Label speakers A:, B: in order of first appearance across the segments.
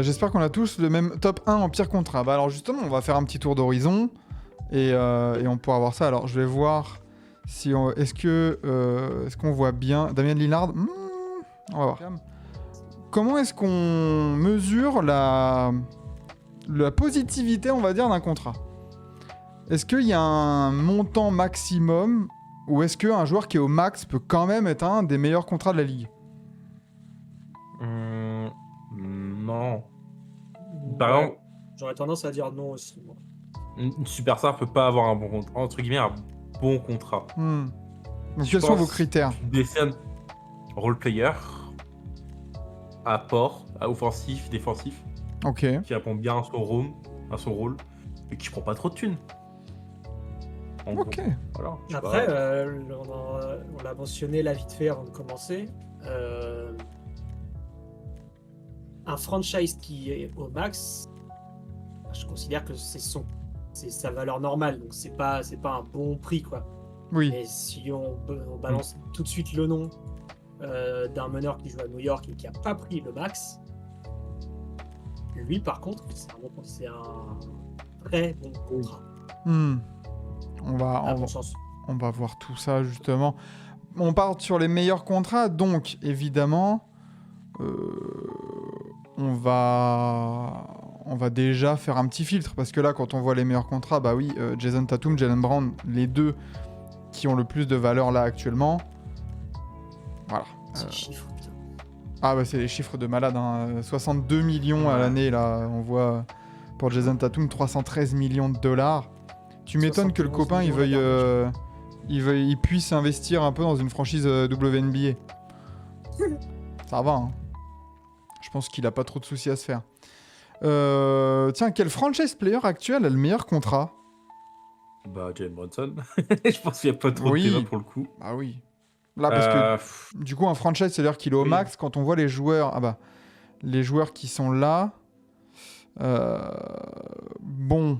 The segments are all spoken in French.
A: J'espère qu'on a tous le même top 1 en pire contrat. Bah alors justement, on va faire un petit tour d'horizon et on pourra voir ça. Alors je vais voir si est-ce qu'on voit bien Damien Lillard. On va voir. Comment est-ce qu'on mesure la positivité, on va dire, d'un contrat? Est-ce qu'il y a un montant maximum ou est-ce qu'un joueur qui est au max peut quand même être un des meilleurs contrats de la ligue?
B: Non. Par exemple,
C: j'aurais tendance à dire non aussi. Moi.
B: une superstar peut pas avoir un bon contrat, entre guillemets, un bon contrat.
A: Donc quels sont vos critères?
B: Tu décernes role player, apport, offensif, défensif,
A: Ok.
B: qui répond bien à son rôle, et qui prend pas trop de thunes. En
A: Ok.
B: gros. Voilà, je sais
C: Après,
B: pas.
C: on l'a mentionné là vite fait avant de commencer. Un franchise qui est au max, je considère que c'est sa valeur normale, donc c'est pas un bon prix quoi.
A: Oui.
C: Et si on balance tout de suite le nom d'un meneur qui joue à New York et qui a pas pris le max, lui par contre c'est un très bon contrat.
A: On va voir tout ça justement. On part sur les meilleurs contrats, donc évidemment on va déjà faire un petit filtre parce que là quand on voit les meilleurs contrats, bah oui, Jason Tatum, Jaylen Brown, les deux qui ont le plus de valeur là actuellement. Voilà.
C: C'est les chiffres, putain.
A: Ah bah c'est les chiffres de malade, hein. 62 millions à l'année là, on voit pour Jason Tatum 313 millions de dollars. Tu m'étonnes que le copain il puisse investir un peu dans une franchise WNBA. Ça va, hein. Je pense qu'il a pas trop de soucis à se faire. Tiens, quel franchise player actuel a le meilleur contrat?
B: Bah, Jalen Brunson. Je pense qu'il n'y a pas trop de débat pour le coup.
A: Ah oui. Là, parce que du coup, un franchise, c'est-à-dire qu'il est au max. Quand on voit les joueurs, les joueurs qui sont là, bon.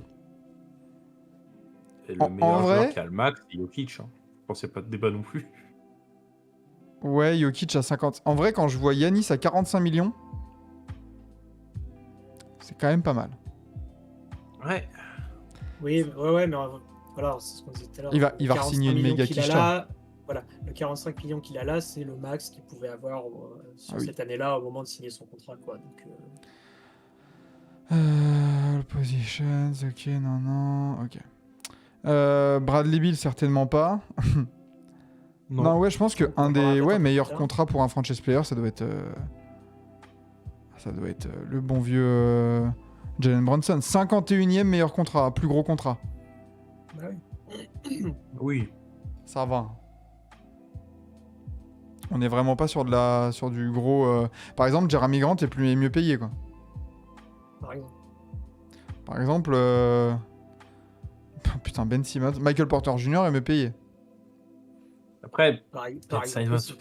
B: Et le meilleur joueur qui a le max, c'est Jokic. Hein. Je pense qu'il n'y a pas de débat non plus.
A: Ouais, Jokic à 50. En vrai, quand je vois Giannis à 45 millions, c'est quand même pas mal.
B: Ouais.
C: Oui, ouais, mais voilà, c'est ce qu'on disait tout à l'heure.
A: Il va signer une méga quiche.
C: Voilà, le 45 millions qu'il a là, c'est le max qu'il pouvait avoir sur cette année-là au moment de signer son contrat, quoi. Donc,
A: positions, ok, non, ok. Bradley Beal, certainement pas. Non, ouais, je pense que un des meilleurs contrats pour un franchise player, ça doit être le bon vieux Jalen Brunson. 51e meilleur contrat, plus gros contrat.
C: Bah oui.
B: Oui.
A: Ça va. On n'est vraiment pas sur du gros. Par exemple, Jeremy Grant est mieux payé, quoi. Par exemple, putain, Ben Simmons, Michael Porter Jr. est mieux payé.
B: Après, Simons, tu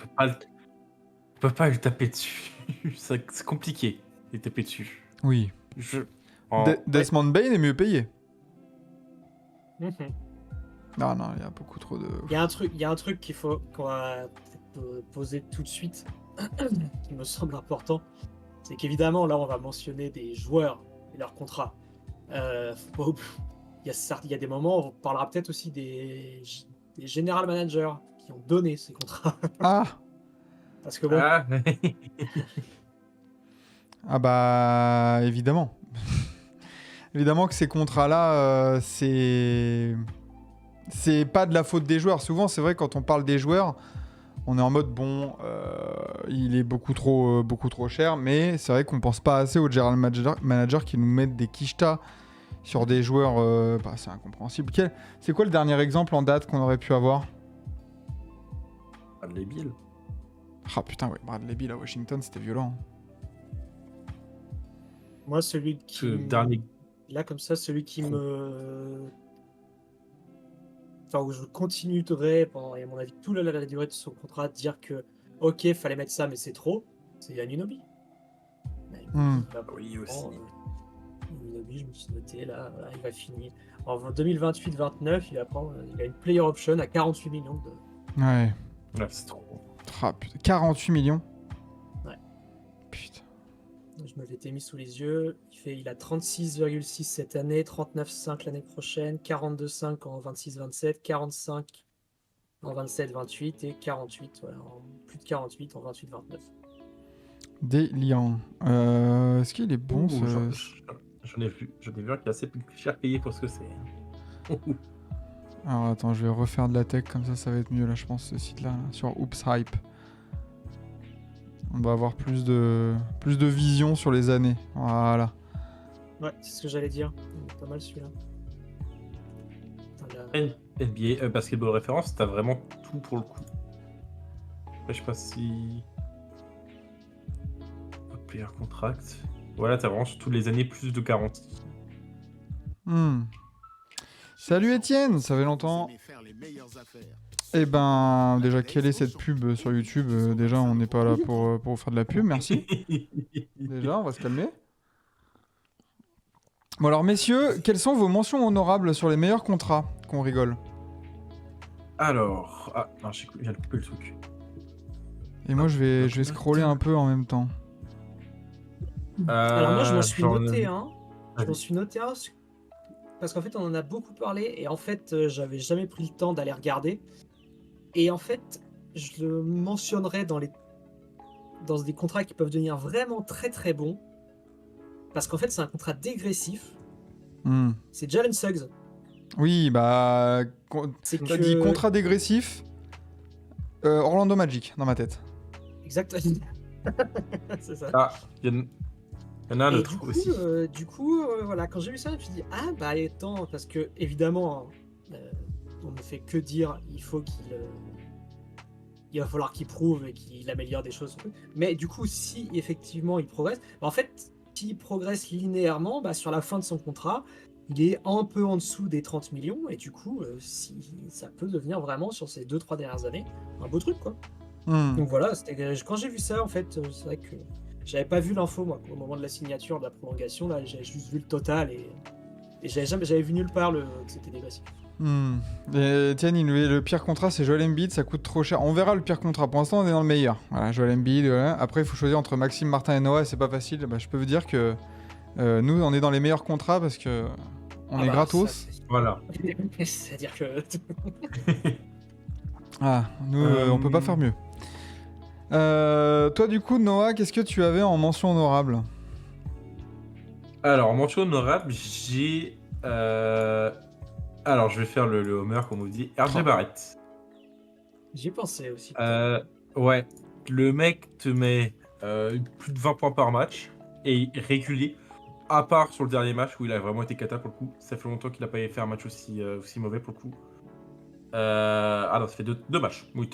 B: peux pas lui taper dessus. C'est compliqué de taper dessus.
A: Oui. Desmond Bain est mieux payé. Non, il y a beaucoup trop de...
C: Il y a un truc qu'on va poser tout de suite, qui me semble important, c'est qu'évidemment, là, on va mentionner des joueurs et leurs contrats. Il y a des moments où on parlera peut-être aussi des general managers qui ont donné ces contrats. Parce que bon...
A: Ah bah, évidemment. Évidemment que ces contrats-là, c'est pas de la faute des joueurs. Souvent, c'est vrai, quand on parle des joueurs, on est en mode, il est beaucoup trop cher, mais c'est vrai qu'on pense pas assez aux general managers qui nous mettent des quichetas sur des joueurs, c'est incompréhensible. C'est quoi le dernier exemple en date qu'on aurait pu avoir?
B: Bradley Beal.
A: Ah putain, ouais, Bradley Beal à Washington, c'était violent.
C: Moi, celui qui... Là, comme ça, celui qui me... Enfin, où je continuerai pendant, à mon avis, toute la durée de son contrat, de dire que, ok, fallait mettre ça, mais c'est trop, c'est Anunoby.
B: Oui, aussi.
C: Anunoby, je me suis noté, là, voilà, il va finir. En 2028-29, il a une player option à 48 millions de...
A: Ouais.
B: Ouais, c'est trop.
A: Ah, putain, 48 millions.
C: Ouais.
A: Putain.
C: Je je me l'étais mis sous les yeux. Il a 36,6 cette année, 39,5 l'année prochaine, 42,5 en 26-27, 45 en 27-28 et 48, ouais, plus de 48 en 28-29.
A: Délirant. Est-ce qu'il est bon
B: Ouh,
A: ce...
B: j'en ai vu un qui est assez plus cher payé pour ce que c'est.
A: Alors attends, je vais refaire de la tech, comme ça va être mieux là, je pense, ce site-là, là, sur Oops Hype. On va avoir plus de vision sur les années. Voilà.
C: Ouais, c'est ce que j'allais dire. Il est pas mal celui-là. Putain,
B: NBA, Basketball Référence, t'as vraiment tout pour le coup. Après, je sais pas si... Player Contract. Voilà, t'as vraiment sur toutes les années plus de garantie.
A: Salut Étienne, ça fait longtemps. Eh ben, déjà, quelle est cette pub sur YouTube? Déjà, on n'est pas là pour vous faire de la pub, merci. Déjà, on va se calmer. Bon alors, messieurs, quelles sont vos mentions honorables sur les meilleurs contrats qu'on rigole?
B: Alors... Ah, non, j'ai coupé le truc.
A: Et moi, je vais scroller un peu en même temps.
C: Alors moi, je m'en suis
B: j'en-
C: noté un. Je
B: Vas-y.
C: m'en suis noté un parce qu'en fait, on en a beaucoup parlé et en fait, j'avais jamais pris le temps d'aller regarder. Et en fait, je le mentionnerai dans des contrats qui peuvent devenir vraiment très très bons. Parce qu'en fait, c'est un contrat dégressif.
A: Hmm.
C: C'est Jalen Suggs.
A: Oui, bah,
C: C'est
A: t'as dit contrat dégressif, Orlando Magic, dans ma tête.
C: Exact. C'est ça.
B: Ah, il y en a un
C: Et
B: autre aussi.
C: du coup, voilà, quand j'ai vu ça, je me suis dit, ah bah attends, parce que évidemment, on ne fait que dire, il va falloir qu'il prouve et qu'il améliore des choses. Mais du coup, si effectivement il progresse, bah, en fait, s'il progresse linéairement, bah, sur la fin de son contrat, il est un peu en dessous des 30 millions, et du coup, ça peut devenir vraiment, sur ces 2-3 dernières années, un beau truc, quoi.
A: Hmm.
C: Donc voilà, quand j'ai vu ça, en fait, c'est vrai que j'avais pas vu l'info, moi, au moment de la signature, de la prolongation, là, j'avais juste vu le total, et j'avais vu nulle part que c'était dégressif.
A: Hmm. Et tiens, le pire contrat, c'est Joel Embiid, ça coûte trop cher. On verra le pire contrat. Pour l'instant, on est dans le meilleur. Voilà, Joel Embiid. Voilà. Après, il faut choisir entre Maxime Martin et Noah, c'est pas facile. Bah, je peux vous dire que nous, on est dans les meilleurs contrats parce que on est gratos.
C: Ça,
B: Voilà.
C: c'est-à-dire que...
A: Ah, nous, on peut pas faire mieux. Toi, du coup, Noah, qu'est-ce que tu avais en mention honorable?
B: Alors, en mention honorable, j'ai... Alors, je vais faire le Homer, comme on dit. RJ Barrett.
C: J'y ai pensé aussi.
B: Ouais, le mec te met plus de 20 points par match et régulier, à part sur le dernier match où il a vraiment été cata pour le coup. Ça fait longtemps qu'il n'a pas fait un match aussi mauvais pour le coup. Ah non, ça fait deux matchs où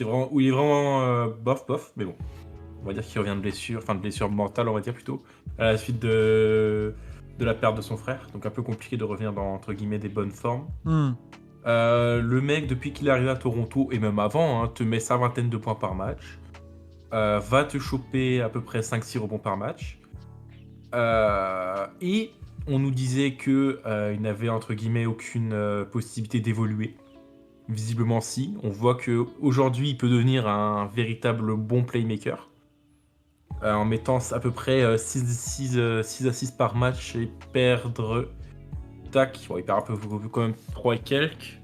B: il est vraiment bof, mais bon. On va dire qu'il revient de blessure mentale, on va dire plutôt, à la suite de la perte de son frère. Donc un peu compliqué de revenir dans, entre guillemets, des bonnes formes. Le mec, depuis qu'il est arrivé à Toronto, et même avant, te met sa vingtaine de points par match. Va te choper à peu près 5-6 rebonds par match. Et on nous disait qu'il n'avait entre guillemets aucune possibilité d'évoluer. Visiblement si. On voit qu'aujourd'hui il peut devenir un véritable bon playmaker. En mettant à peu près 6 assists par match et perdre... Tac, bon, il perd un peu quand même 3 et quelques.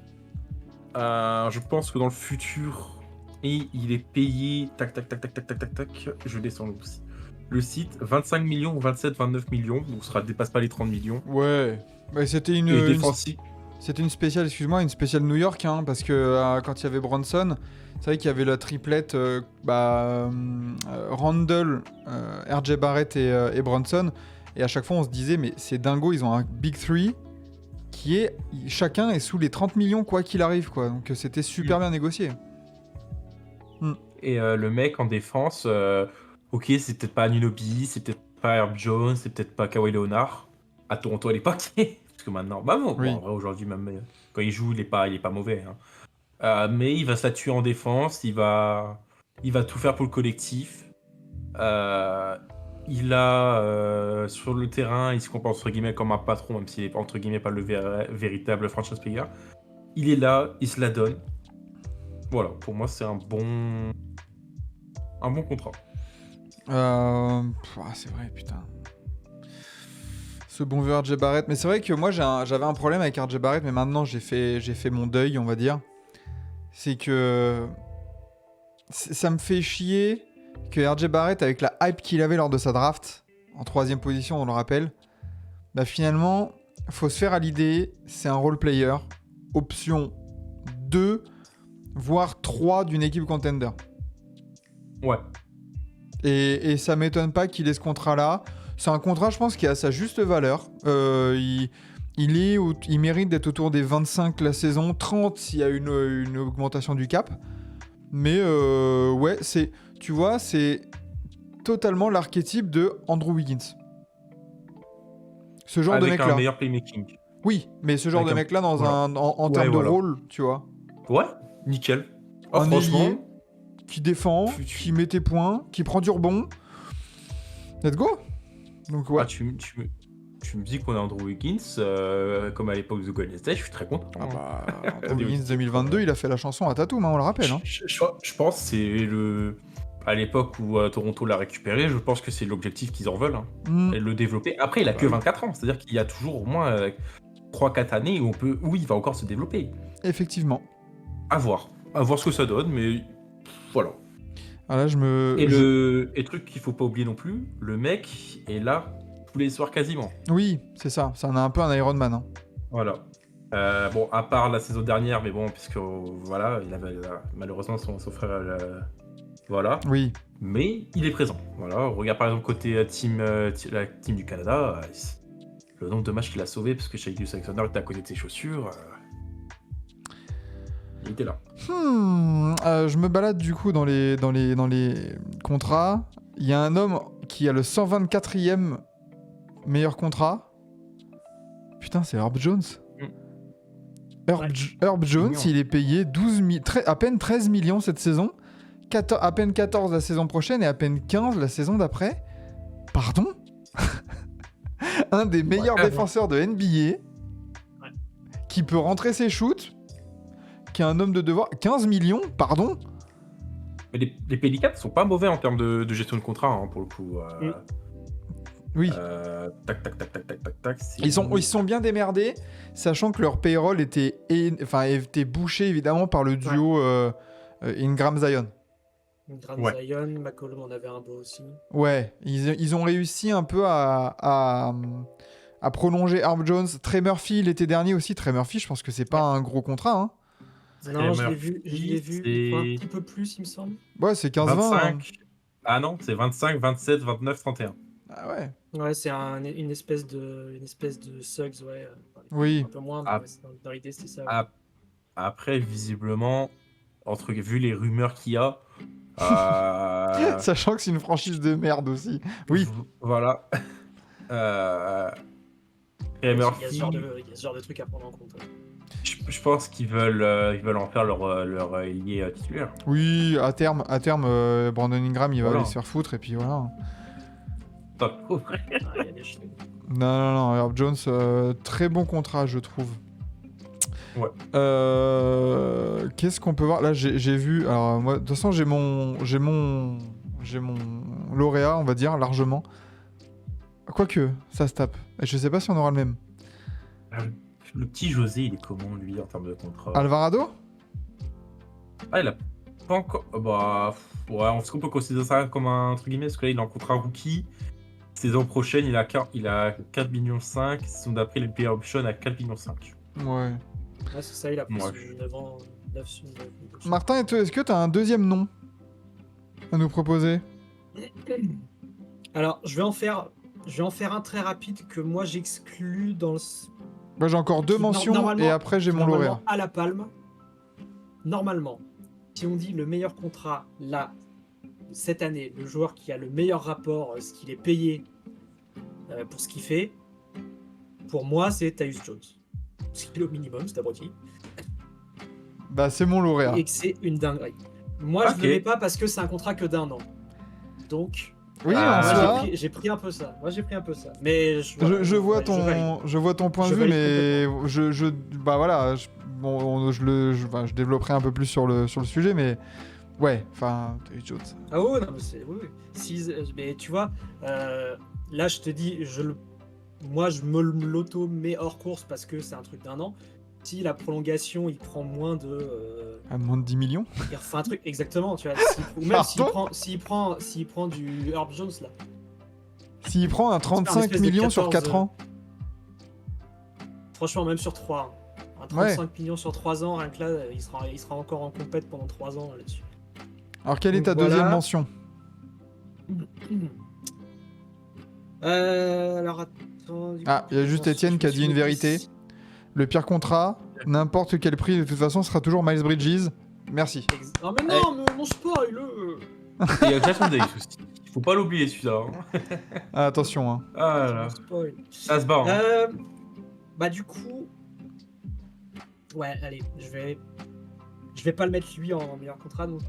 B: Je pense que dans le futur, il est payé... Tac. Je descends aussi. Le site, 25 millions ou 27-29 millions, donc ça dépasse pas les 30 millions.
A: Ouais, bah, c'était
B: Et défensif.
A: C'était une spéciale, une spéciale New York, hein, parce que quand il y avait Bronson, c'est vrai qu'il y avait la triplette Randle, RJ Barrett et Bronson, et à chaque fois on se disait, mais c'est dingo, ils ont un Big Three qui est, chacun est sous les 30 millions quoi qu'il arrive, quoi, donc c'était super bien négocié.
B: Et le mec en défense, ok, c'est peut-être pas Anunoby, c'est peut-être pas Herb Jones, c'est peut-être pas Kawhi Leonard, à Toronto à l'époque. Parce que maintenant, bah bon,
A: Oui.
B: en vrai aujourd'hui même quand il joue, il est pas mauvais. Hein. Mais il va se la tuer en défense, il va tout faire pour le collectif. Il a sur le terrain, il se comporte entre guillemets comme un patron, même s'il est entre guillemets pas le véritable franchise player. Il est là, il se la donne. Voilà, pour moi c'est un bon contrat.
A: C'est vrai, putain. Ce bon vieux RJ Barrett. Mais c'est vrai que moi, j'avais un problème avec RJ Barrett, mais maintenant, j'ai fait mon deuil, on va dire. C'est que ça me fait chier que RJ Barrett, avec la hype qu'il avait lors de sa draft, en 3ème position, on le rappelle, bah finalement, faut se faire à l'idée, c'est un role player, option 2, voire 3 d'une équipe contender.
B: Ouais.
A: Et ça m'étonne pas qu'il ait ce contrat-là. C'est un contrat, je pense, qui a sa juste valeur. Il mérite d'être autour des 25 la saison, 30 s'il y a une augmentation du cap. Mais ouais, tu vois, c'est totalement l'archétype de Andrew Wiggins. Ce genre de
B: Avec
A: mec-là.
B: un meilleur playmaking.
A: Oui, mais ce genre
B: Avec
A: de mec-là en
B: Ouais,
A: termes
B: voilà.
A: de rôle, tu vois.
B: Ouais, nickel. Ah,
A: Un
B: franchement,
A: ailier qui défend, qui met tes points, qui prend du rebond. Let's go. Donc ouais.
B: tu me dis qu'on a Andrew Wiggins, comme à l'époque de Golden State, je suis très content.
A: Ah bah, Andrew Wiggins 2022, il a fait la chanson à Tatum, hein, on le rappelle. Hein.
B: Je pense que c'est à l'époque où Toronto l'a récupéré, je pense que c'est l'objectif qu'ils en veulent. Hein.
A: Mm.
B: Et le développer. Après, il a que 24 ans, c'est-à-dire qu'il y a toujours au moins 3-4 années où il va encore se développer.
A: Effectivement.
B: À voir ce que ça donne, mais voilà.
A: Ah là,
B: Et le truc qu'il faut pas oublier non plus, le mec est là tous les soirs quasiment.
A: Oui, c'est ça. Ça en a un peu un Iron Man. Hein.
B: Voilà. Bon, à part la saison dernière, mais bon, puisque voilà, il avait malheureusement son frère. Voilà.
A: Oui.
B: Mais il est présent. Voilà. Regarde par exemple côté la team du Canada, le nombre de matchs qu'il a sauvé parce que Shai Alexander était à côté de ses chaussures. Il était là.
A: Je me balade du coup dans les contrats. Il y a un homme qui a le 124e meilleur contrat. Putain, c'est Herb Jones. Herb Jones, il est payé à peine 13 millions cette saison, à peine 14 la saison prochaine et à peine 15 la saison d'après. Pardon. Un des meilleurs défenseurs de NBA qui peut rentrer ses shoots, qui est un homme de devoir. 15 millions, pardon.
B: Mais les Pelicans sont pas mauvais en termes de gestion de contrat, hein, pour le coup.
A: Oui.
B: Tac.
A: Ils sont bien démerdés, sachant que leur payroll était bouché évidemment par le duo Ingram-Zion.
C: Zion, McCollum en avait un beau aussi.
A: Ouais, ils ont réussi un peu à prolonger Herb Jones. Trey Murphy l'été dernier aussi. Trey Murphy, je pense que c'est pas un gros contrat. Hein.
C: Non, je l'ai vu un petit peu plus, il me semble.
A: Ouais, c'est 15-20.
B: 25.
A: Hein.
B: Ah non, c'est 25, 27, 29, 31.
A: Ah ouais.
C: Ouais, c'est une espèce de Suggs, ouais.
A: Oui.
C: Un peu moins, mais dans l'idée, c'était ça. Ouais.
B: Après, visiblement, vu les rumeurs qu'il y a...
A: Sachant que c'est une franchise de merde aussi. Oui.
B: Voilà.
C: Il y a ce genre de truc à prendre en compte. Ouais.
B: Je pense qu'ils veulent en faire leur ailier titulaire.
A: Oui, à terme, Brandon Ingram, il va aller se faire foutre et puis voilà.
B: Pas trop vrai.
A: Non, Herb Jones, très bon contrat, je trouve.
B: Ouais.
A: Qu'est-ce qu'on peut voir là? J'ai vu. Alors moi, de toute façon, j'ai mon lauréat, on va dire largement. Quoique, ça se tape. Et je sais pas si on aura le même.
B: Le petit José, il est comment lui en termes de contrat?
A: Alvarado?
B: Ah, il a pas encore. Bah, ouais, est-ce qu'on peut considérer ça comme un truc guillemets? Parce que là, il est en contrat rookie. Saison prochaine, il a 4,5 millions. Saison d'après, le player option à 4,5 millions.
A: Ouais.
C: Ah, c'est ça, il a pris 9 ans. 9
A: Martin, est-ce que tu as un deuxième nom à nous proposer?
C: Alors, je vais en faire un très rapide que moi j'exclus dans le.
A: Bah, j'ai encore 2 mentions et après j'ai mon lauréat.
C: À la palme. Normalement, si on dit le meilleur contrat là, cette année, le joueur qui a le meilleur rapport, ce qu'il est payé pour ce qu'il fait, pour moi c'est Tyus Jones. Ce qui est au minimum, c'est abruti.
A: Bah, c'est mon lauréat.
C: Et que c'est une dinguerie. Moi, je ne le mets pas parce que c'est un contrat que d'1 an. Donc.
A: Oui, en soi.
C: J'ai pris un peu ça. Moi, j'ai pris un peu ça. Mais
A: je vois ton point de vue, mais bah voilà, je développerai un peu plus sur le sujet, mais ouais, enfin, Jones.
C: Ah ouais, non, mais oui. Mais tu vois, là, je te dis, moi, je me l'auto-mets hors course parce que c'est un truc d'1 an. Si la prolongation, il prend moins de...
A: À moins de 10 millions.
C: il refait un truc, exactement, tu vois. Ou même s'il prend du Herb Jones, là.
A: S'il prend un 35
C: espèce de
A: millions sur
C: 14,
A: 4 ans.
C: Franchement, même sur 3. Un 35 millions sur 3 ans, rien que là, il sera encore en compète pendant 3 ans là-dessus.
A: Alors, quelle est ta
C: Donc, voilà.
A: deuxième mention?
C: Alors, attends...
A: Ah, il y a juste Étienne qui a dit une vérité. Le pire contrat, n'importe quel prix, de toute façon, sera toujours Miles Bridges. Merci.
C: Ah mais non, mais mon spoil.
B: Et il y a Jason Davis aussi. Il faut pas l'oublier celui-là. Hein.
A: Ah, attention, hein.
B: Ah là là.
C: Spoil.
B: Ça se bat. Hein.
C: Bah du coup, ouais, allez, je vais pas le mettre lui en meilleur contrat. Donc,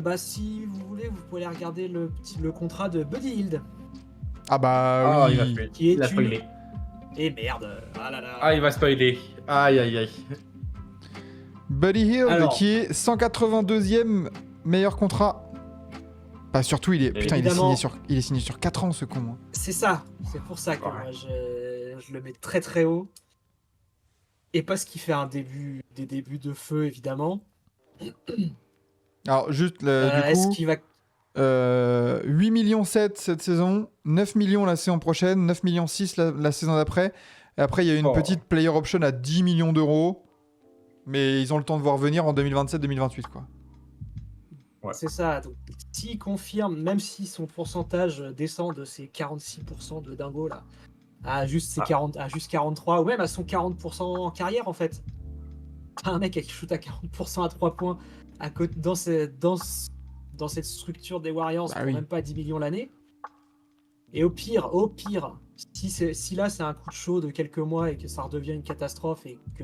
C: bah si vous voulez, vous pouvez aller regarder le contrat de Buddy Hield,
A: Ah bah
B: il va
A: oui.
B: spoiler.
C: qui est
B: Il a
C: une...
B: spoilé.
C: Et merde, ah là là.
B: Ah, il va spoiler. Aïe aïe aïe.
A: Buddy Hield,
C: Alors.
A: qui est 182e meilleur contrat. Bah surtout, il est
C: Évidemment.
A: il est signé sur 4 ans, ce con. Hein.
C: C'est ça, c'est pour ça que
B: Ouais.
C: moi je le mets très très haut. Et parce qu'il fait des débuts de feu évidemment.
A: Alors juste,
C: Est-ce
A: du coup,
C: qu'il va...
A: 8 millions 7 cette saison, 9 millions la saison prochaine, 9 millions 6 la saison d'après. Et après, il y a une petite player option à 10 millions d'euros. Mais ils ont le temps de voir venir en 2027-2028, quoi.
B: Ouais.
C: C'est ça. Donc, s'il confirme, même si son pourcentage descend de ses 46% de dingo là, à juste, à juste 43, ou même à son 40% en carrière en fait. T'as un mec qui shoot à 40% à 3 points dans cette structure des Warriors
A: Bah
C: pour
A: oui.
C: même pas 10 millions l'année. Et au pire, si là c'est un coup de chaud de quelques mois et que ça redevient une catastrophe et que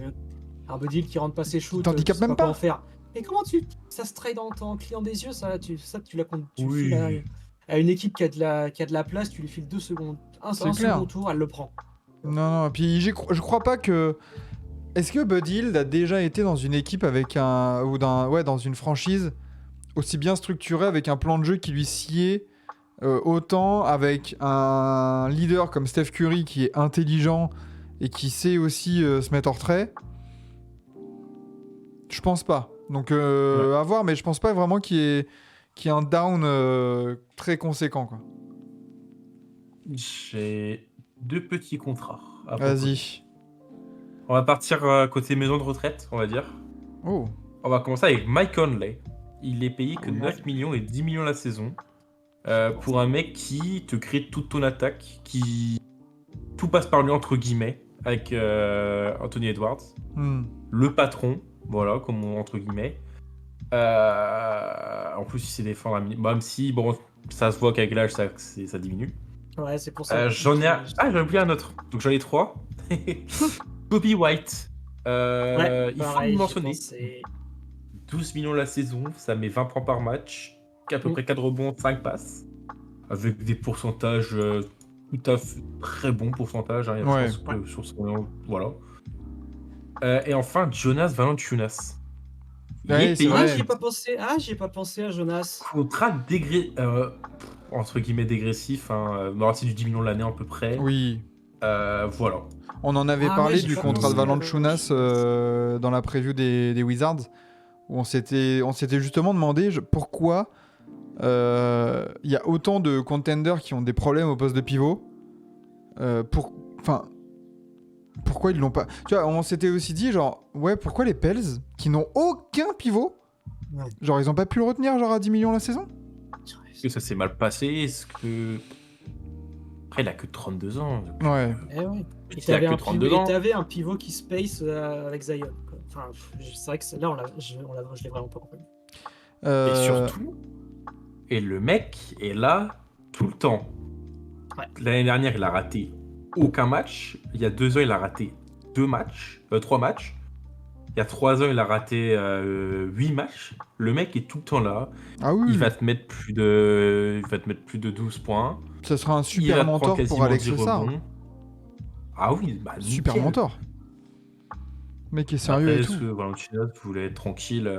C: un Buddy Hield qui rentre pas ses shoots,
A: T'handicape
C: tu sais
A: même
C: pas
A: pas.
C: comment faire. Et comment ça se trade en client des yeux, ça tu le
B: Oui.
C: files à une équipe qui a de la place, tu lui files 2 secondes, un
A: C'est clair.
C: second tour, elle le prend.
A: Non, puis je crois pas que... Est-ce que Buddy Hield a déjà été dans une équipe avec dans une franchise aussi bien structurée, avec un plan de jeu qui lui sied autant, avec un leader comme Steph Curry qui est intelligent et qui sait aussi se mettre en retrait? Je pense pas. Donc à voir, mais je pense pas vraiment qu'il y ait un down très conséquent, quoi.
B: J'ai 2 petits contrats. à
A: Vas-y.
B: proposer. On va partir côté maison de retraite, on va dire.
A: Oh.
B: On va commencer avec Mike Conley. Il est payé que
C: Ouais.
B: 9 millions et 10 millions la saison. Pour un mec qui te crée toute ton attaque, qui tout passe par lui entre guillemets, avec Anthony Edwards, le patron, voilà, comme entre guillemets. En plus, il sait défendre, même si, bon, ça se voit qu'avec l'âge, ça diminue.
C: Ouais, c'est pour ça.
B: J'en ai oublié un autre, donc j'en ai 3. Kobe White.
C: Ouais,
B: Il faut
C: pareil,
B: le
C: j'y
B: mentionner.
C: pensais.
B: 12 millions la saison, ça met 20 points par match, à peu près 4 rebonds, 5 passes, avec des pourcentages tout à fait très bons pourcentages. Hein,
A: Ouais.
B: je pense que sur son, voilà. Et enfin, Jonas Valanciunas. Il
A: Ouais,
B: est
A: c'est
B: payé
A: vrai.
C: J'y ai pas pensé à Jonas.
B: contrat entre guillemets dégressif, hein, c'est du 10 millions l'année à peu près.
A: Oui.
B: Voilà.
A: On en avait
C: Ah
A: parlé
C: ouais, j'ai
A: du
C: pas
A: contrat de
C: pensé à
A: Valanciunas dans la preview des Wizards, où on s'était justement demandé pourquoi il y a autant de contenders qui ont des problèmes au poste de pivot. Pourquoi ils l'ont pas... Tu vois, on s'était aussi dit, genre, ouais, pourquoi les Pels, qui n'ont aucun pivot,
C: Ouais.
A: genre, ils ont pas pu le retenir, genre, à 10 millions la saison?
B: Est-ce que ça s'est mal passé? Est-ce que... Après, il a que 32 ans. donc,
A: Ouais.
C: Eh ouais. Et
B: il a que 32 ans.
C: t'avais un pivot qui space avec Zion, quoi. Enfin, c'est vrai que là, je l'ai vraiment pas compris.
B: Et surtout, le mec est là tout le temps.
C: Ouais.
B: L'année dernière, il a raté aucun match. Il y a 2 ans, il a raté 3 matchs. Il y a 3 ans, il a raté 8 matchs. Le mec est tout le temps là.
A: Ah oui,
B: Il va te mettre plus de 12 points.
A: ça sera un
B: Il va
A: super
B: te prendre
A: mentor pour
B: quasiment
A: Alex
B: 10
A: Lessard.
B: rebonds. Ah oui, bah
A: Super
B: nickel.
A: mentor. Mec est sérieux
B: Après,
A: et
B: est-ce
A: tout.
B: que Valanciunas voulait être tranquille,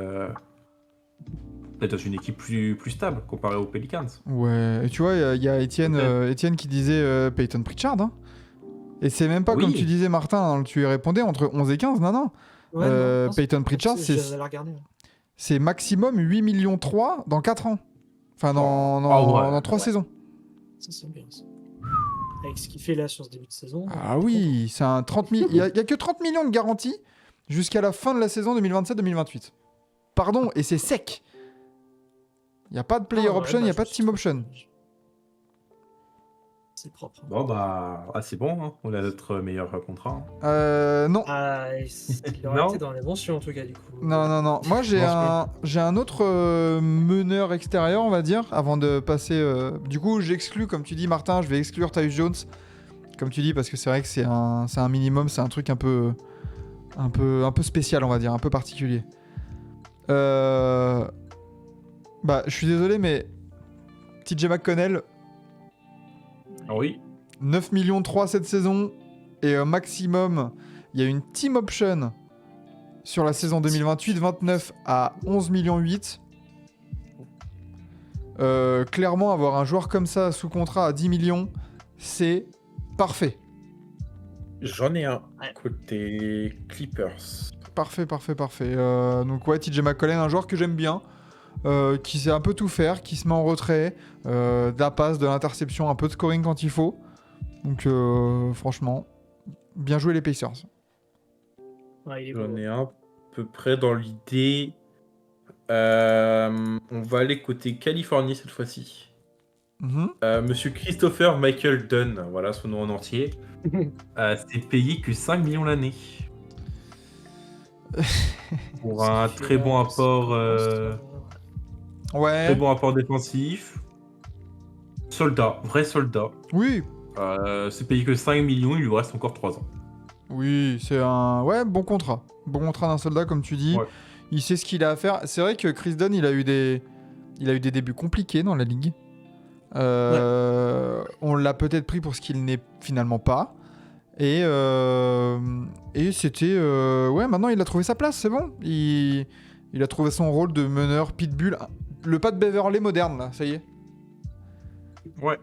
B: peut-être dans une équipe plus stable comparée aux Pelicans.
A: Ouais, et tu vois, il y a Étienne,
B: Peut-être.
A: Étienne qui disait Peyton Pritchard. Hein. Et c'est même pas
B: Oui.
A: comme tu disais, Martin, hein, tu y répondais entre 11 et 15, non.
C: Ouais, non,
A: Peyton Pritchard,
C: j'allais regarder.
A: c'est maximum 8 millions 3 dans 4 ans. Enfin, dans,
B: Ah ouais.
A: dans 3
C: Ouais.
A: saisons.
C: Ça, c'est bien. Ça. Avec ce qu'il fait là sur ce début de saison.
A: Ah oui, c'est un 30 000. Il y a que 30 millions de garantie jusqu'à la fin de la saison 2027-2028. Pardon, et c'est sec. Il n'y a pas de player option, il n'y a pas de team option.
C: C'est propre.
B: Bon, bah, c'est bon, hein. On a notre meilleur contrat. Hein.
A: Non.
C: Ah, il aurait
B: Non.
C: été dans les mentions en tout cas, du coup.
A: Non. Moi, j'ai un autre meneur extérieur, on va dire, avant de passer. Du coup, j'exclus, comme tu dis, Martin, je vais exclure Tyus Jones. Comme tu dis, parce que c'est vrai que c'est un minimum, c'est un truc un peu spécial, on va dire, un peu particulier. Bah, je suis désolé, mais TJ McConnell,
B: Ah oui.
A: 9 millions 3 cette saison, et maximum, il y a une team option sur la saison 2028-29 à 11 millions 8. Clairement, avoir un joueur comme ça sous contrat à 10 millions, c'est parfait.
B: J'en ai un
C: Ouais.
B: côté Clippers.
A: Parfait. Donc ouais, TJ McConnell, un joueur que j'aime bien, qui sait un peu tout faire, qui se met en retrait, de la passe, de l'interception, un peu de scoring quand il faut. Donc franchement, bien joué les Pacers.
C: Ouais, il est
B: J'en
C: beau.
B: ai un à peu près dans l'idée. On va aller côté Californie cette fois-ci.
A: Mhm.
B: Monsieur Christopher Michael Dunn, voilà son nom en entier. C'est payé que 5 millions l'année. Pour un très bon apport,
A: Ouais,
B: très bon apport défensif. Soldat, vrai soldat.
A: oui,
B: C'est payé que 5 millions, il lui reste encore 3 ans.
A: oui, c'est un bon contrat. Bon contrat d'un soldat, comme tu dis.
B: Ouais.
A: Il sait ce qu'il a à faire. C'est vrai que Chris Dunn, il a eu des débuts compliqués dans la ligue. On l'a peut-être pris pour ce qu'il n'est finalement pas. Et c'était... maintenant, il a trouvé sa place, c'est bon. Il a trouvé son rôle de meneur pitbull. Le pas de Beverley moderne, là, ça y est.
B: Ouais.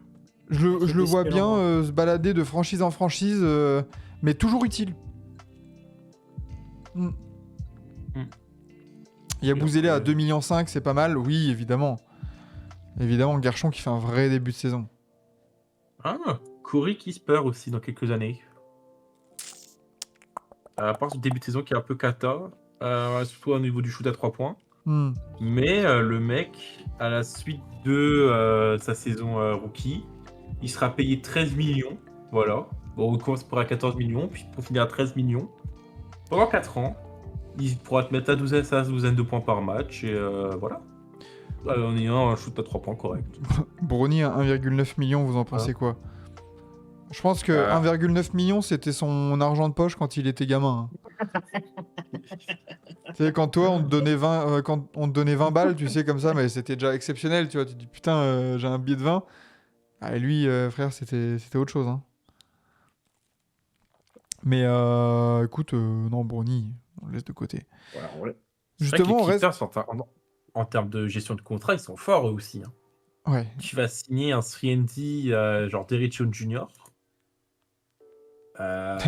A: Je le vois bien
C: espérant.
A: se balader de franchise en franchise, mais toujours utile. Mm. Il y a
B: Et
A: Bouzélé à
B: après-
A: 2,5 millions, c'est pas mal. Oui, évidemment. Évidemment, Garchon qui fait un vrai début de saison.
B: Ah, Corey Kisper aussi dans quelques années. À part ce début de saison qui est un peu cata, surtout au niveau du shoot à 3 points.
A: Hmm.
B: Mais le mec, à la suite de sa saison rookie, il sera payé 13 millions. Voilà. Bon, on commence pour à 14 millions, puis pour finir à 13 millions. Pendant 4 ans, il pourra te mettre sa douzaine de points par match. Et voilà. En ayant un shoot à 3 points correct.
A: Brownie à 1,9 million, vous en pensez quoi? Je pense que 1,9 million, c'était son argent de poche quand il était gamin. Hein. Tu sais, quand toi, on te donnait 20, quand on te donnait 20 balles, tu sais, comme ça, mais c'était déjà exceptionnel, tu vois. Tu te dis, putain, j'ai un billet de 20. Ah, et lui, frère, c'était autre chose. Hein. Mais écoute, non, Brownie, on le laisse de côté.
B: Voilà, ouais.
A: Justement, on
B: on
A: reste...
B: en termes de gestion de contrat, ils sont forts eux aussi. Hein.
A: Ouais.
B: Tu vas signer un 3&D genre Derrick Jones Jr.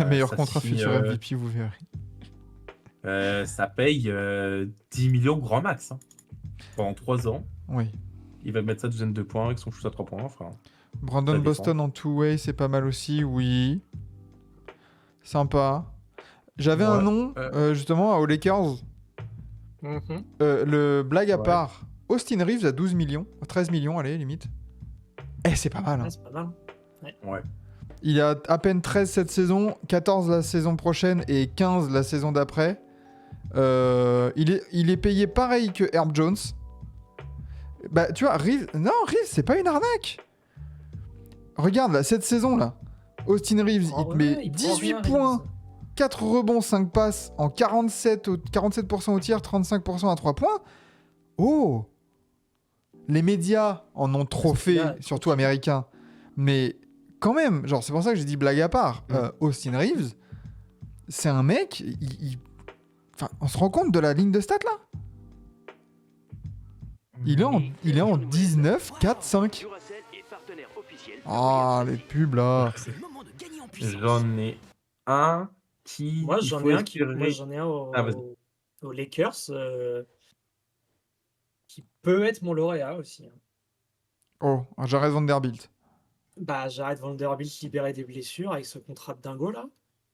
A: Meilleur
B: ça
A: contrat
B: signe,
A: futur MVP, vous verrez.
B: ça paye 10 millions grand max. Hein. Pendant 3 ans,
A: Oui.
B: il va mettre sa douzaine de points avec son shoot à 3 points. Enfin,
A: Brandon
B: ça dépend.
A: Boston en two-way, c'est pas mal aussi, oui. Sympa. J'avais un
B: Ouais,
A: nom, justement, aux Lakers.
C: Mhm.
A: Le blague à
B: Ouais.
A: part, Austin Reeves à 12 millions, 13 millions, allez, limite. C'est pas mal. Hein.
C: Ouais, c'est pas mal.
B: ouais.
A: Il a à peine 13 cette saison, 14 la saison prochaine et 15 la saison d'après. Il est payé pareil que Herb Jones. Bah, tu vois, Reeves, c'est pas une arnaque. Regarde, là, cette saison-là, Austin Reeves, il te met 18 points, 4 rebonds, 5 passes en 47% au tir, 35% à 3 points. Oh! Les médias en ont trop fait, surtout américains. Mais quand même, genre, c'est pour ça que j'ai dit blague à part. Austin Reeves, c'est un mec, Enfin, on se rend compte de la ligne de stats là? Il est en 19, 4, 5. Ah, les pubs là.
C: puissance.
B: J'en ai un qui.
C: Moi,
B: il
C: j'en
B: faut
C: ai un
B: espérer- Ah, vas-y.
C: aux Lakers qui peut être mon lauréat aussi, hein.
A: Oh, Jared Vanderbilt.
C: Bah, Jared Vanderbilt libéré des blessures avec ce contrat de dingo là.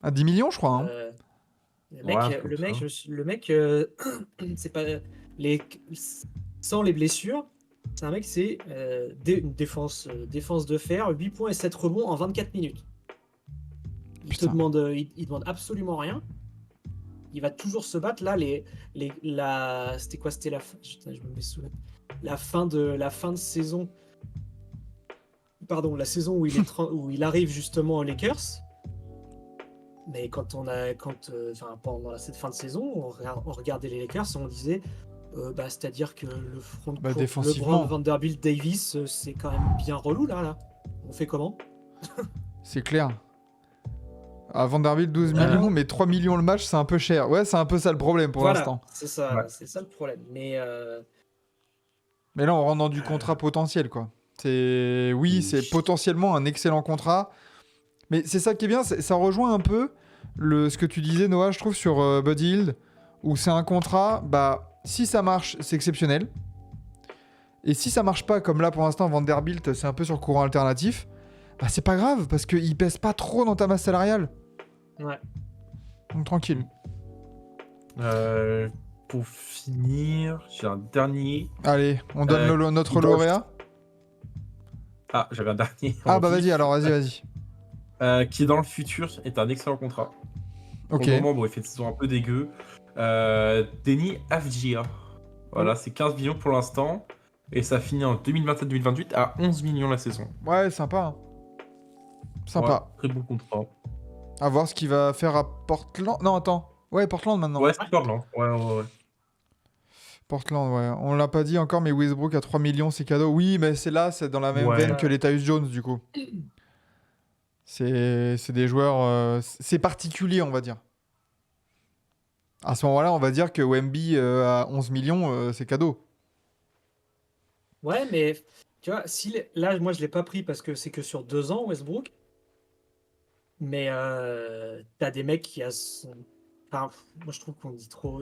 A: À 10 millions, je crois. Hein.
C: Euh, le
B: Ouais,
C: mec,
B: comme
C: le mec,
B: ça.
C: le mec, c'est pas les sans les blessures. C'est un mec, c'est une défense de fer, 8 points et 7 rebonds en 24 minutes. Il te
A: Putain.
C: demande, il demande absolument rien. Il va toujours se battre. Là, c'était quoi? C'était la fin. Putain, je me mets sous la fin de saison. Pardon, la saison où où il arrive justement aux Lakers. Mais pendant cette fin de saison, on regardait les Lakers et on disait, c'est-à-dire que le front de court,
A: défensivement.
C: LeBron, Vanderbilt, Davis, c'est quand même bien relou là. On fait comment?
A: C'est clair. À Vanderbilt, 12
C: Vraiment.
A: millions, mais 3 millions le match, c'est un peu cher. Ouais, c'est un peu ça le problème pour
C: Voilà,
A: l'instant.
C: c'est ça,
B: Ouais.
C: c'est ça le problème. Mais
A: Mais là, on rentre dans du contrat potentiel, quoi. Oui, c'est potentiellement un excellent contrat. Mais c'est ça qui est bien, ça rejoint un peu ce que tu disais, Noah, je trouve, sur Buddy Hield, où c'est un contrat, si ça marche, c'est exceptionnel. Et si ça marche pas, comme là pour l'instant, Vanderbilt, c'est un peu sur courant alternatif, c'est pas grave, parce qu'il pèse pas trop dans ta masse salariale.
C: ouais.
A: Donc tranquille.
B: Pour finir, j'ai un dernier.
A: Allez, on donne notre
B: dans-
A: lauréat.
B: Ah, j'avais un dernier.
A: Ah bah vas-y, alors vas-y.
B: Qui dans le futur est un excellent contrat.
A: Ok.
B: Pour le moment, bon, il fait une saison un peu dégueu. Deni Avdija. Voilà, c'est 15 millions pour l'instant. Et ça finit en 2027-2028 à 11 millions la saison.
A: Ouais, sympa. Hein. Sympa.
B: Ouais, très bon contrat.
A: À voir ce qu'il va faire à Portland. Non, attends. Ouais, Portland maintenant.
B: Ouais, c'est Portland. Ouais.
A: Portland, ouais. On l'a pas dit encore, mais Westbrook à 3 millions, c'est cadeau. Oui, mais c'est dans la même
B: Ouais.
A: veine que les Tyus Jones, du coup. C'est des joueurs... c'est particulier, on va dire. À ce moment-là, on va dire que Wemby à 11 millions, c'est cadeau.
C: Ouais, mais tu vois, là, moi, je l'ai pas pris parce que c'est que sur 2 ans, Westbrook. Mais t'as des mecs qui moi, je trouve qu'on dit trop.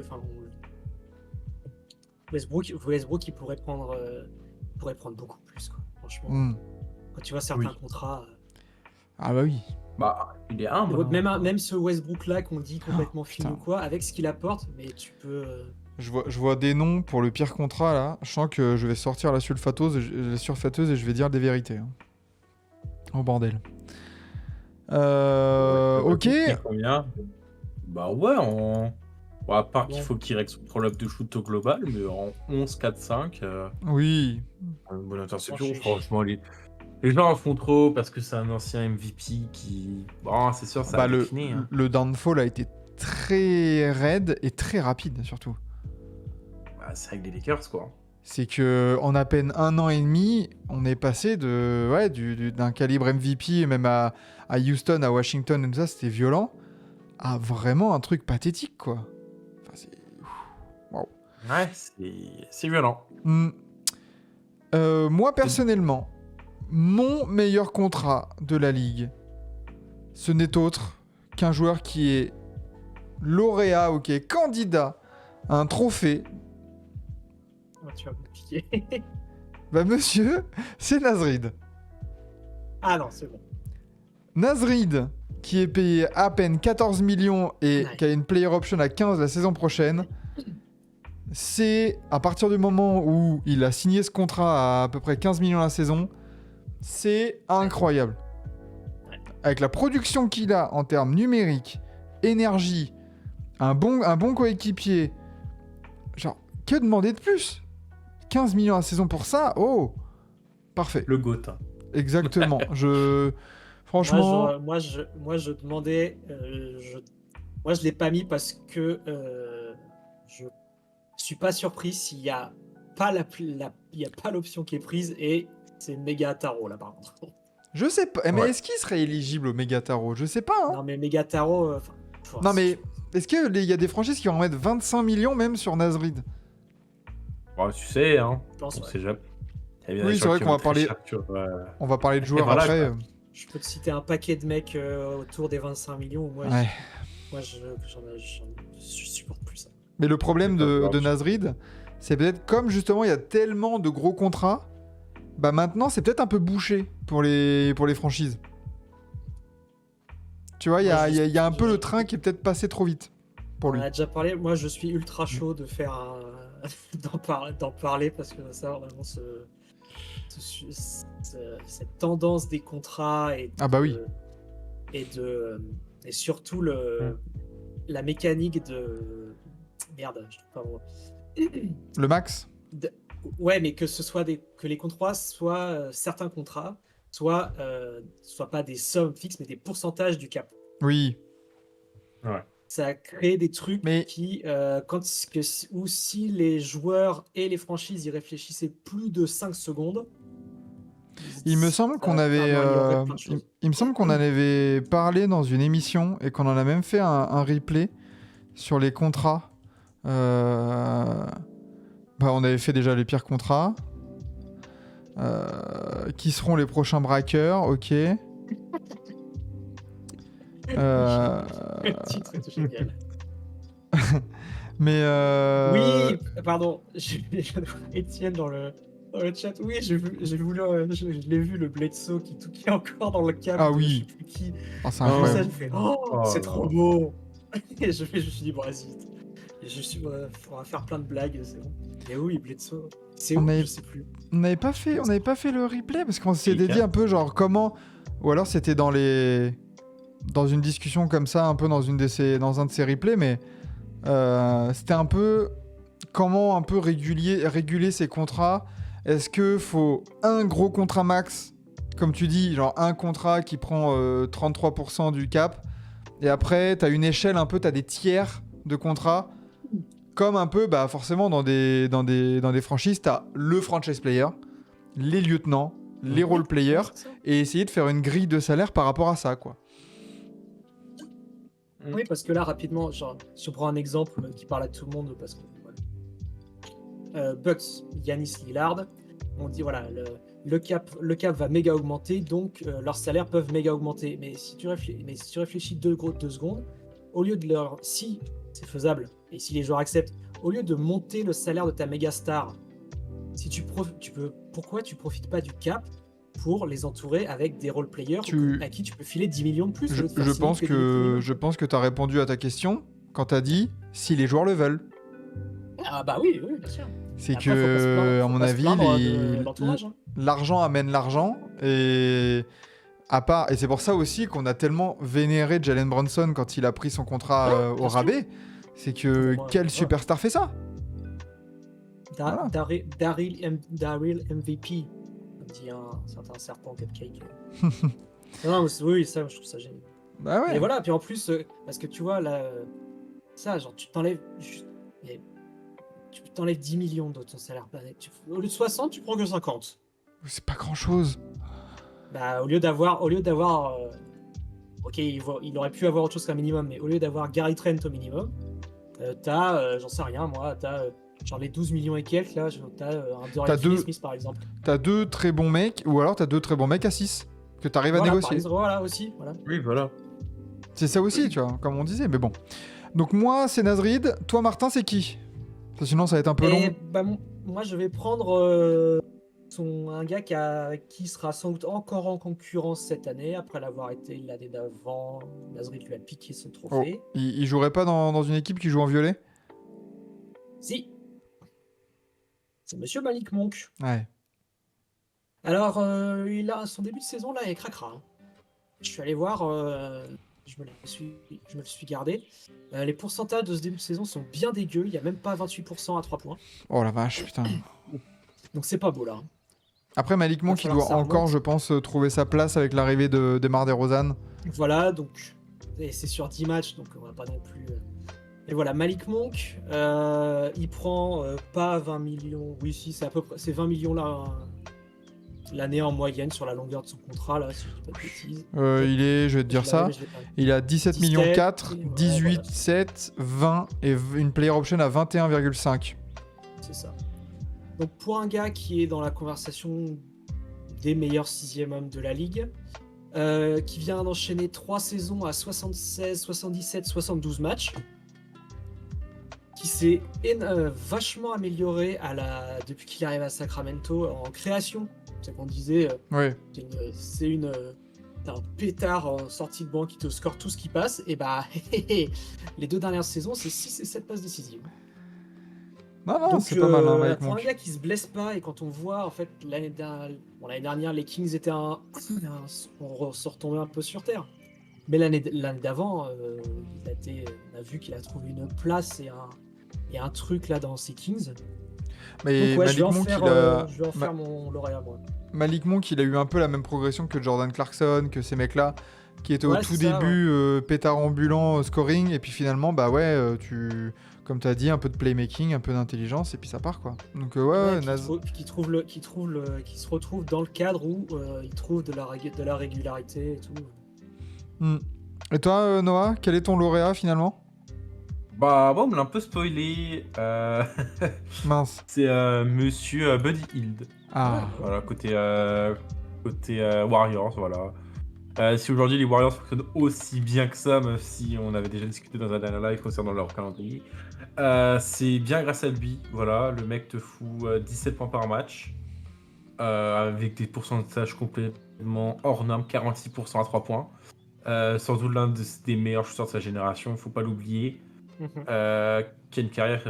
C: Westbrook, il pourrait prendre beaucoup plus, quoi. Franchement,
A: Hmm.
C: quand tu vois certains
B: Oui.
C: contrats.
A: Ah bah oui.
B: Bah, il est humble.
C: Même ce Westbrook-là qu'on dit complètement fini
A: putain.
C: ou quoi, avec ce qu'il apporte, mais tu peux.
A: Je vois des noms pour le pire contrat, là. Je sens que je vais sortir la sulfateuse et je vais dire des vérités. Hein. Oh bordel. Ok.
B: Combien? Bah ouais, bon, à part qu'il
C: Bon.
B: faut qu'il règle son problème de shoot au global, mais en 11-4-5,
A: Oui.
B: une bonne interception,
C: Franchement,
B: franchement, les gens en font trop parce que c'est un ancien MVP qui... Bon, c'est sûr, ça a décliné. Hein.
A: Le downfall a été très raide et très rapide, surtout.
B: Bah, c'est avec les Lakers, quoi.
A: C'est que en à peine 1 an et demi, on est passé d'un calibre MVP, même à Houston, à Washington, et tout ça, c'était violent, à vraiment un truc pathétique, quoi. Enfin, c'est... Waouh.
B: Ouais, c'est violent.
A: Moi, personnellement, mon meilleur contrat de la Ligue, ce n'est autre qu'un joueur qui est lauréat ou qui est candidat à un trophée.
C: Tu vas me piquer.
A: Monsieur, c'est Nasrid.
C: Ah non, c'est bon.
A: Nasrid, qui est payé à peine 14 millions et
C: Ouais.
A: qui a une player option à 15 la saison prochaine. C'est à partir du moment où il a signé ce contrat à peu près 15 millions la saison, c'est incroyable.
C: Ouais.
A: Avec la production qu'il a en termes numériques, énergie, un bon coéquipier, genre, que demander de plus? 15 millions la saison pour ça, oh, parfait.
B: Le GOAT.
A: Exactement. Franchement...
C: Moi, je demandais. Moi, je l'ai pas mis parce que je suis pas surpris s'il y a pas il y a pas l'option qui est prise et c'est méga tarot là par contre.
A: Je sais pas, mais
B: Ouais.
A: est-ce qu'il serait éligible au méga tarot? Je sais pas. Hein.
C: Non mais méga tarot.
A: Non mais est-ce qu'il y a des franchises qui vont mettre 25 millions même sur Nasrid?
B: Bon, tu sais, hein.
C: Je pense,
B: On
C: ouais.
B: sait jamais. Il y a bien
A: Oui,
B: des
A: c'est
B: gens
A: vrai
B: qui
A: qu'on
B: vont
A: va parler-
B: très cher sur,
A: On va parler de joueurs
B: voilà,
A: après.
B: quoi.
C: Je peux te citer un paquet de mecs autour des 25 millions.
A: Ouais.
C: Je supporte plus ça.
A: Mais le problème
B: C'est pas
A: de
B: grave.
A: Nasrid, c'est peut-être comme justement il y a tellement de gros contrats, bah maintenant c'est peut-être un peu bouché pour les franchises. Tu vois, il y a,
C: Moi,
A: il y a- il y a un peu le train qui est peut-être passé trop vite pour
C: On
A: lui.
C: en a déjà parlé. Moi, je suis ultra chaud de faire d'en parler parce que ça, vraiment, cette tendance des contrats
A: Ah bah oui.
C: et surtout la mécanique de merde, je trouve pas le mot.
A: Le max.
C: Ouais, mais que ce soit que les contrats soient certains contrats soient pas des sommes fixes, mais des pourcentages du cap.
A: Oui.
C: Ça a créé des trucs
A: Mais-
C: qui, ou si les joueurs et les franchises y réfléchissaient plus de 5 secondes.
A: Il me semble qu'on
C: ça
A: avait,
C: améliorerait plein de choses.
A: il me semble qu'on en avait parlé dans une émission et qu'on en a même fait un replay sur les contrats. On avait fait déjà les pires contrats. Qui seront les prochains braqueurs, ok.
C: Le titre est génial.
A: Mais
C: Oui, pardon, j'ai Étienne dans le chat. Oui, je l'ai vu, le Bledsoe qui est encore dans le câble.
A: Ah
C: de
A: oui.
C: je sais plus qui.
A: oh, c'est
C: Et ça,
A: incroyable.
C: je fais
B: Oh
C: c'est
B: là
C: trop
B: là.
C: beau. Et je me suis dit, bon, vas-y. Et on va faire plein de blagues, c'est bon. Et oui, Bledsoe. C'est
A: On
C: où
A: avait-
C: Je sais plus.
A: On n'avait pas fait le replay parce qu'on s'est
B: Et
A: dit un peu genre comment, ou alors c'était dans une discussion comme ça, un peu dans un de ces replays, mais c'était un peu comment un peu réguler ces contrats. Est-ce que faut un gros contrat max, comme tu dis, genre un contrat qui prend 33% du cap, et après t'as une échelle un peu, t'as des tiers de contrats. Comme un peu, bah forcément dans des franchises, t'as le franchise player, les lieutenants, les role players,
C: C'est ça.
A: et essayer de faire une grille de salaire par rapport à ça, quoi.
C: Oui, parce que là, rapidement, genre, si on prend un exemple qui parle à tout le monde, parce que voilà. Bucks, Giannis Lillard, on dit voilà, le cap va méga augmenter, donc leurs salaires peuvent méga augmenter. Mais si tu réfléchis deux secondes, au lieu de si c'est faisable et si les joueurs acceptent, au lieu de monter le salaire de ta méga star, si pourquoi tu profites pas du cap pour les entourer avec des role players à qui tu peux filer 10 millions de plus. au lieu de faire
A: Je
C: signer
A: pense
C: que 10 millions.
A: que t'as répondu à ta question quand t'as dit si les joueurs le veulent.
C: Ah bah oui, bien sûr.
A: C'est
C: Après, faut pas se
A: que,
C: plaindre-
A: à
C: faut
A: mon
C: pas se
A: avis,
C: plaindre de l'entourage, hein.
A: l'argent amène l'argent, et et c'est pour ça aussi qu'on a tellement vénéré Jalen Brunson quand il a pris son contrat au
C: bien sûr.
A: rabais. C'est que
C: Moi,
A: quel
C: voilà.
A: superstar fait ça? Voilà.
C: Daryl MVP, comme dit un certain serpent cupcake. Non, oui, ça, je trouve ça génial.
A: Bah ouais.
C: Et voilà, puis en plus, parce que tu vois, là, ça, genre, tu t'enlèves 10 millions de ton salaire. Au lieu de 60, tu prends que 50.
A: C'est pas grand chose.
C: Bah, au lieu d'avoir, ok, il aurait pu avoir autre chose qu'un minimum, mais au lieu d'avoir Gary Trent au minimum, t'as, j'en sais rien, moi, t'as genre les 12 millions et quelques, là, t'as un
A: T'as
C: Dorian
A: deux-
C: Finney-Smith, par exemple.
A: T'as deux très bons mecs, ou alors t'as deux très bons mecs à 6 que t'arrives à
C: Voilà, par
A: négocier.
C: exemple, voilà, aussi, voilà.
B: Oui, voilà.
A: C'est ça aussi, tu vois, comme on disait, mais bon. Donc moi, c'est Nasrid. Toi, Martin, c'est qui? Parce que sinon, ça va être un peu
C: Et
A: long.
C: bah, moi, je vais prendre un gars qui sera sans doute encore en concurrence cette année, après l'avoir été l'année d'avant. Nasrid lui a piqué son
A: Oh,
C: trophée.
A: il jouerait pas dans une équipe qui joue en violet?
C: Si. C'est Monsieur Malik Monk.
A: Ouais.
C: Alors, il a son début de saison, là, est cracra, hein. Je suis allé voir, je me le suis gardé. Les pourcentages de ce début de saison sont bien dégueux. Il n'y a même pas 28% à 3 points.
A: Oh la vache, putain.
C: Donc c'est pas beau, là, hein.
A: Après, Malik Monk, il
C: falloir
A: doit
C: que ça
A: encore,
C: remonte.
A: je pense, trouver sa place avec l'arrivée de Mar DeRozan.
C: Voilà, donc et c'est sur 10 matchs, donc on va pas non plus. Et voilà, Malik Monk, il prend pas 20 millions. Oui, si, c'est à peu près, c'est 20 millions là l'année en moyenne sur la longueur de son contrat, là, si je dis pas de bêtises.
A: Il est, je vais te dire ça, il a 17 millions 4,
C: 17,
A: 18,
C: voilà.
A: 7, 20 et une player option à 21,5.
C: C'est ça. Donc pour un gars qui est dans la conversation des meilleurs 6e hommes de la ligue, qui vient d'enchaîner 3 saisons à 76, 77, 72 matchs, qui s'est vachement amélioré depuis qu'il arrive à Sacramento en création. C'est qu'on disait,
A: Ouais.
C: c'est un pétard en sortie de banc qui te score tout ce qui passe. Et bah, les 2 dernières saisons, c'est 6 et 7 passes décisives.
A: Non,
C: Donc,
A: c'est pas mal, hein, Malik
C: pour un
A: Monk.
C: gars qui se blesse pas, et quand on voit, en fait, l'année dernière, les Kings étaient on se retombait un peu sur terre. Mais l'année d'avant, on a vu qu'il a trouvé une place et un truc là dans ces Kings.
A: Mais
C: Donc ouais,
A: Malik Monk,
C: je vais en faire mon lauréat, moi.
A: Malik Monk, il a eu un peu la même progression que Jordan Clarkson, que ces mecs-là, qui étaient au
C: Ouais,
A: tout
C: c'est ça,
A: début pétard ambulant, scoring, et puis finalement, bah ouais, comme tu as dit, un peu de playmaking, un peu d'intelligence, et puis ça part, quoi. Donc ouais,
C: Qui se retrouve dans le cadre où il trouve de la régularité et tout.
A: Et toi, Noah, quel est ton lauréat, finalement?
B: Bah, bon, on me l'a un peu spoilé.
A: Mince.
B: C'est monsieur Buddy Hield.
A: Ah.
B: Voilà, côté Warriors, voilà. Si aujourd'hui les Warriors fonctionnent aussi bien que ça, même si on avait déjà discuté dans un dernier live concernant leur calendrier, c'est bien grâce à lui. Voilà, le mec te fout 17 points par match, avec des pourcentages complètement hors normes, 46% à 3 points. Sans doute l'un des meilleurs shooters de sa génération, faut pas l'oublier. Qui a une carrière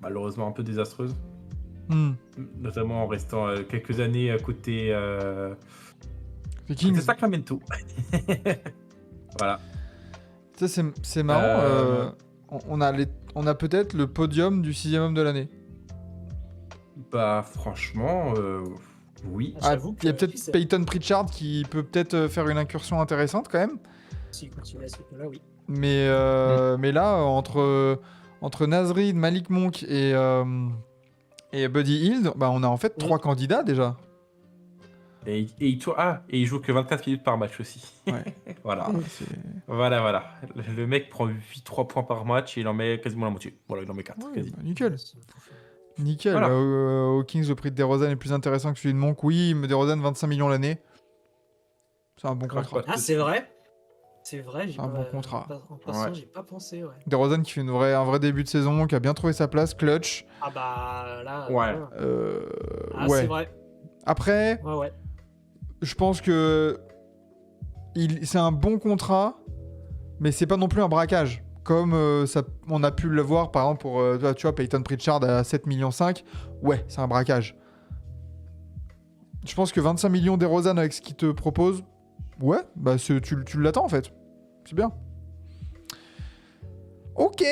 B: malheureusement un peu désastreuse, notamment en restant quelques années à côté
A: Vikings.
B: de Sacramento. Voilà.
A: Tu sais, c'est marrant. On a peut-être le podium du 6e homme de l'année.
B: Bah franchement, oui.
C: J'avoue
A: Il y a
C: que
A: peut-être
C: c'est-
A: Peyton Pritchard qui peut peut-être faire une incursion intéressante quand même.
C: S'il continue à ce rythme-là, oui.
A: Mais là, entre Naz Reid, Malik Monk et Buddy Hield, bah, on a en fait 3 candidats déjà.
B: Et il joue que 24 minutes par match aussi.
A: Ouais.
B: Voilà.
A: Ah, c'est-
B: Voilà. Le mec prend 3 points par match et il en met quasiment la moitié. Voilà, il en met 4
A: Ouais,
B: quasi.
A: bah, nickel. Nickel.
B: Voilà.
A: Aux Kings, le prix de DeRozan est plus intéressant que celui de Monk. Oui, mais DeRozan, 25 millions l'année. C'est un bon
B: Craque
A: contrat.
B: pas.
C: Ah, c'est vrai. C'est vrai, j'ai
A: Un
C: pas,
A: bon contrat.
C: En passant,
B: Ouais.
C: j'ai pas pensé, ouais.
A: DeRozan qui fait un vrai début de saison, qui a bien trouvé sa place, clutch.
C: Ah bah là.
B: Ouais.
C: Ah,
A: Ouais.
C: c'est vrai.
A: Après,
C: Ouais.
A: je pense que c'est un bon contrat, mais c'est pas non plus un braquage. Comme on a pu le voir, par exemple, pour tu vois, Peyton Pritchard à 7,5 millions. Ouais, c'est un braquage. Je pense que 25 millions DeRozan avec ce qu'il te propose, ouais, bah tu l'attends en fait. C'est bien. Ok.